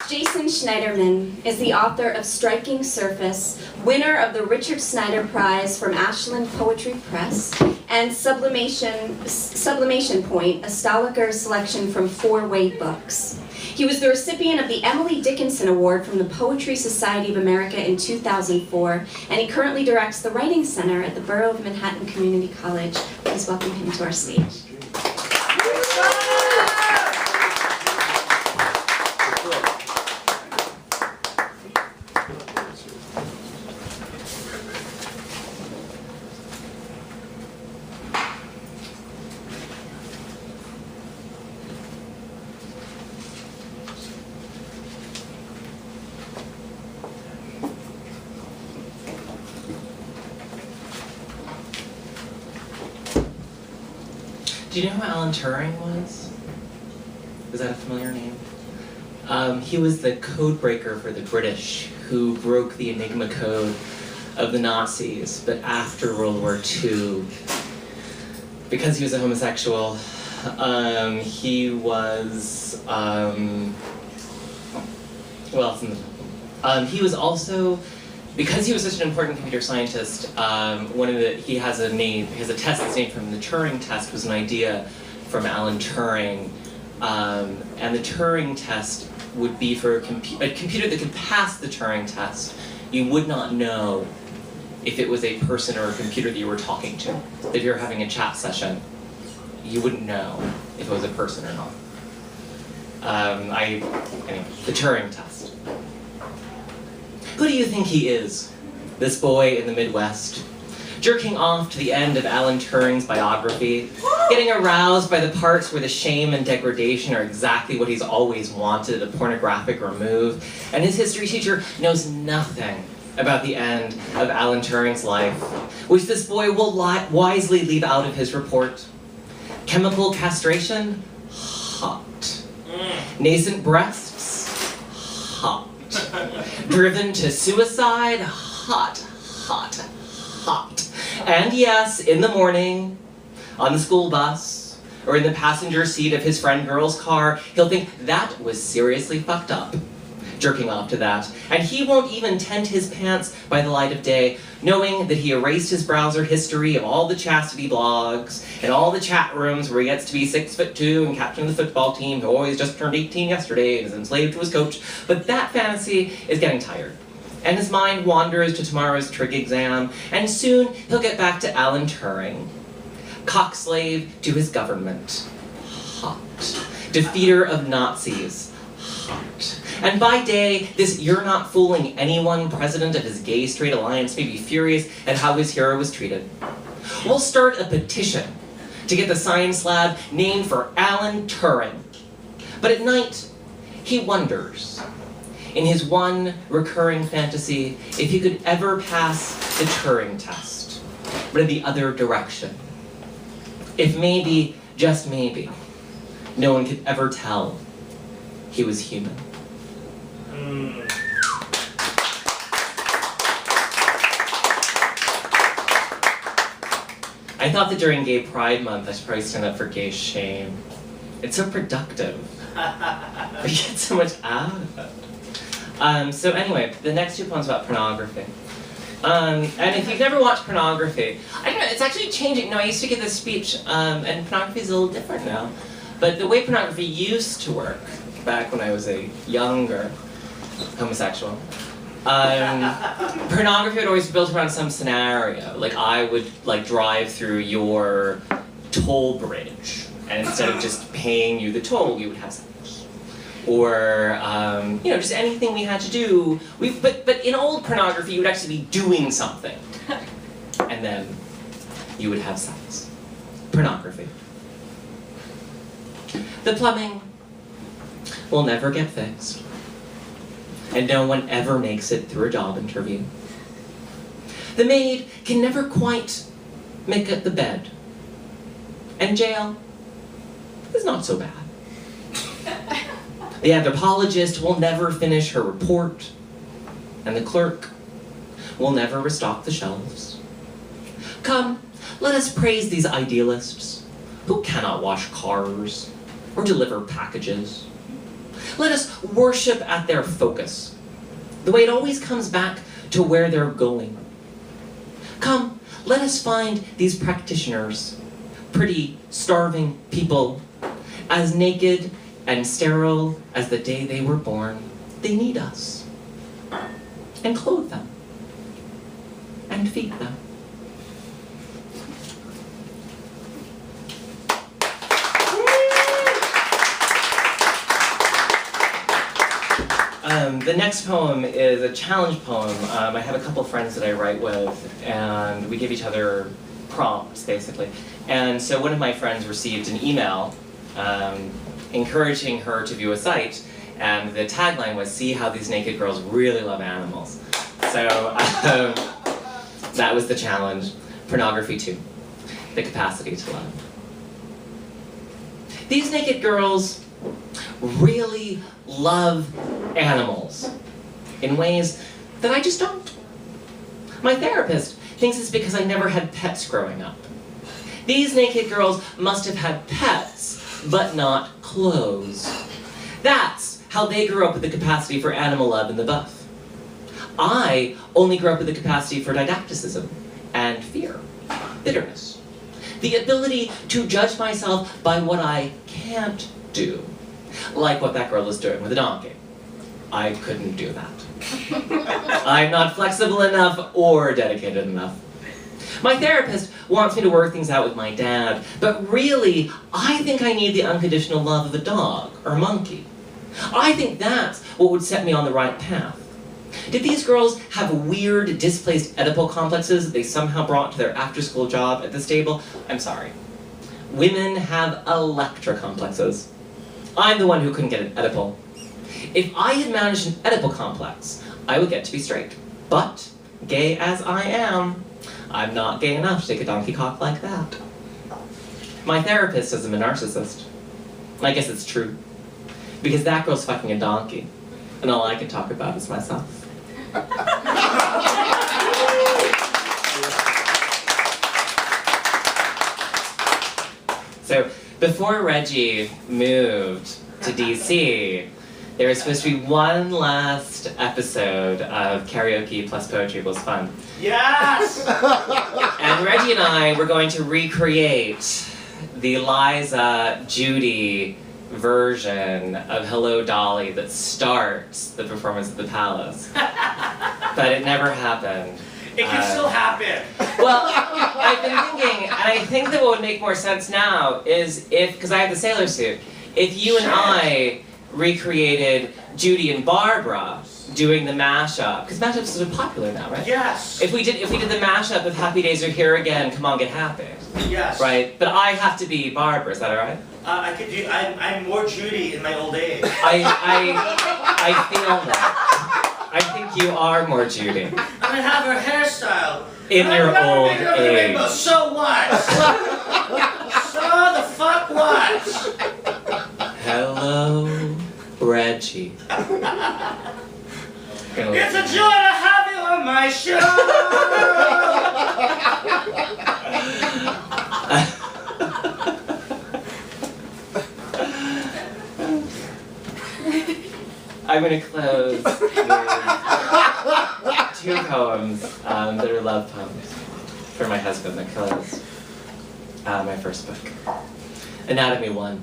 Jason Schneiderman is the author of Striking Surface, winner of the Richard Snyder Prize from Ashland Poetry Press, and Sublimation Point, a Stahlecker Selection from 4-Way Books. He was the recipient of the Emily Dickinson Award from the Poetry Society of America in 2004, and he currently directs the Writing Center at the Borough of Manhattan Community College. Please welcome him to our stage. Do you know who Alan Turing was? Is that a familiar name? He was the code breaker for the British who broke the Enigma code of the Nazis, but after World War II, because he was a homosexual, he was, he was also, because he was such an important computer scientist, he has a test that's named from the Turing test, was an idea from Alan Turing, and the Turing test would be for a computer that could pass the Turing test. You would not know if it was a person or a computer that you were talking to. If you were having a chat session, you wouldn't know if it was a person or not. Anyway, the Turing test. Who do you think he is, this boy in the Midwest? Jerking off to the end of Alan Turing's biography, getting aroused by the parts where the shame and degradation are exactly what he's always wanted, a pornographic remove, and his history teacher knows nothing about the end of Alan Turing's life, which this boy will wisely leave out of his report. Chemical castration? Hot. Nascent breasts? Hot. Driven to suicide? Hot, hot, hot. And yes, in the morning, on the school bus, or in the passenger seat of his friend girl's car, he'll think that was seriously fucked up, jerking off to that. And he won't even tent his pants by the light of day, knowing that he erased his browser history of all the chastity blogs, and all the chat rooms where he gets to be 6'2" and captain of the football team, who always just turned 18 yesterday and is enslaved to his coach. But that fantasy is getting tired, and his mind wanders to tomorrow's trig exam, and soon he'll get back to Alan Turing, cockslave to his government. Hot. Defeater of Nazis. Hot. And by day, this "you're not fooling anyone" president of his gay straight alliance may be furious at how his hero was treated. We'll start a petition to get the science lab named for Alan Turing. But at night, he wonders, in his one recurring fantasy, if he could ever pass the Turing test, but in the other direction. If maybe, just maybe, no one could ever tell he was human. I thought that during Gay Pride Month, I should probably stand up for gay shame. It's so productive. We get so much out of it. So anyway, the next two poems about pornography. And if you've never watched pornography, I don't know, it's actually changing. No, I used to give this speech, and pornography is a little different now. But the way pornography used to work, back when I was a younger homosexual, pornography would always be built around some scenario. Like, I would drive through your toll bridge, and instead of just paying you the toll, we would have sex. Or, just anything we had to do. But in old pornography, you would actually be doing something, and then you would have sex. Pornography. The plumbing will never get fixed, and no one ever makes it through a job interview. The maid can never quite make up the bed, and jail is not so bad. The anthropologist will never finish her report, and the clerk will never restock the shelves. Come, let us praise these idealists who cannot wash cars or deliver packages. Let us worship at their focus, the way it always comes back to where they're going. Come, let us find these practitioners, pretty, starving people, as naked and sterile as the day they were born. They need us, and clothe them, and feed them. The next poem is a challenge poem. I have a couple friends that I write with, and we give each other prompts, basically. And so one of my friends received an email encouraging her to view a site, and the tagline was, "See how these naked girls really love animals." So that was the challenge. Pornography 2, the capacity to love. These naked girls really love animals in ways that I just don't. My therapist thinks it's because I never had pets growing up. These naked girls must have had pets, but not clothes. That's how they grew up with the capacity for animal love in the buff. I only grew up with the capacity for didacticism and fear, bitterness. The ability to judge myself by what I can't do. Like what that girl is doing with a donkey. I couldn't do that. I'm not flexible enough or dedicated enough. My therapist wants me to work things out with my dad, but really, I think I need the unconditional love of a dog or monkey. I think that's what would set me on the right path. Did these girls have weird, displaced Oedipal complexes that they somehow brought to their after-school job at the stable? I'm sorry. Women have Electra complexes. I'm the one who couldn't get an Oedipal. If I had managed an Oedipal complex, I would get to be straight. But, gay as I am, I'm not gay enough to take a donkey cock like that. My therapist says I'm a narcissist. I guess it's true. Because that girl's fucking a donkey, and all I can talk about is myself. So, before Reggie moved to DC, there was supposed to be one last episode of Karaoke plus Poetry was Fun. Yes! And Reggie and I were going to recreate the Liza Judy version of Hello Dolly that starts the performance at the Palace. But it never happened. It can still happen. Well, I've been thinking, and I think that what would make more sense now is if, because I have the sailor suit, if you and I recreated Judy and Barbara doing the mashup, because mashups are popular now, right? Yes. If we did the mashup of Happy Days Are Here Again, Come On Get Happy. Yes. Right? But I have to be Barbara, is that alright? I could do. I'm more Judy in my old age. I feel that. I think you are more Judy. I'm gonna have her hairstyle. In your old age. So what? So the fuck what? Hello, Reggie. It's a joy to have you on my show. I'm going to close with 2 poems that are love poems for my husband that close my first book. Anatomy 1.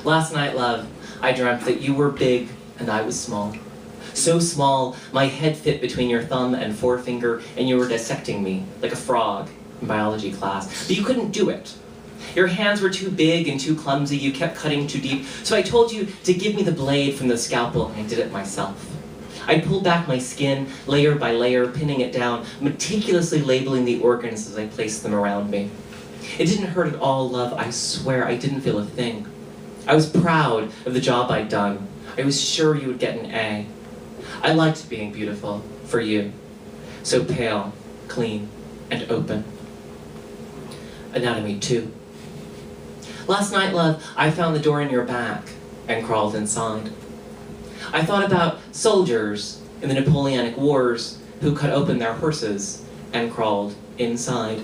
Last night, love, I dreamt that you were big and I was small. So small, my head fit between your thumb and forefinger, and you were dissecting me like a frog in biology class. But you couldn't do it. Your hands were too big and too clumsy, you kept cutting too deep, so I told you to give me the blade from the scalpel, and I did it myself. I pulled back my skin, layer by layer, pinning it down, meticulously labeling the organs as I placed them around me. It didn't hurt at all, love, I swear I didn't feel a thing. I was proud of the job I'd done. I was sure you would get an A. I liked being beautiful, for you. So pale, clean, and open. Anatomy 2. Last night, love, I found the door in your back and crawled inside. I thought about soldiers in the Napoleonic Wars who cut open their horses and crawled inside.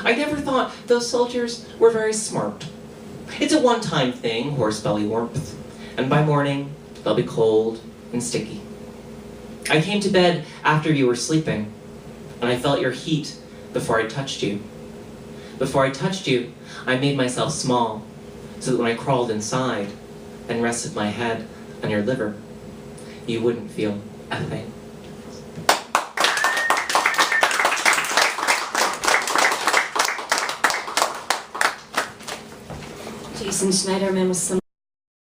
I never thought those soldiers were very smart. It's a one-time thing, horse belly warmth. and by morning, they'll be cold and sticky. I came to bed after you were sleeping, and I felt your heat before I touched you. Before I touched you, I made myself small, so that when I crawled inside and rested my head on your liver, you wouldn't feel a thing. Jason Schneiderman with some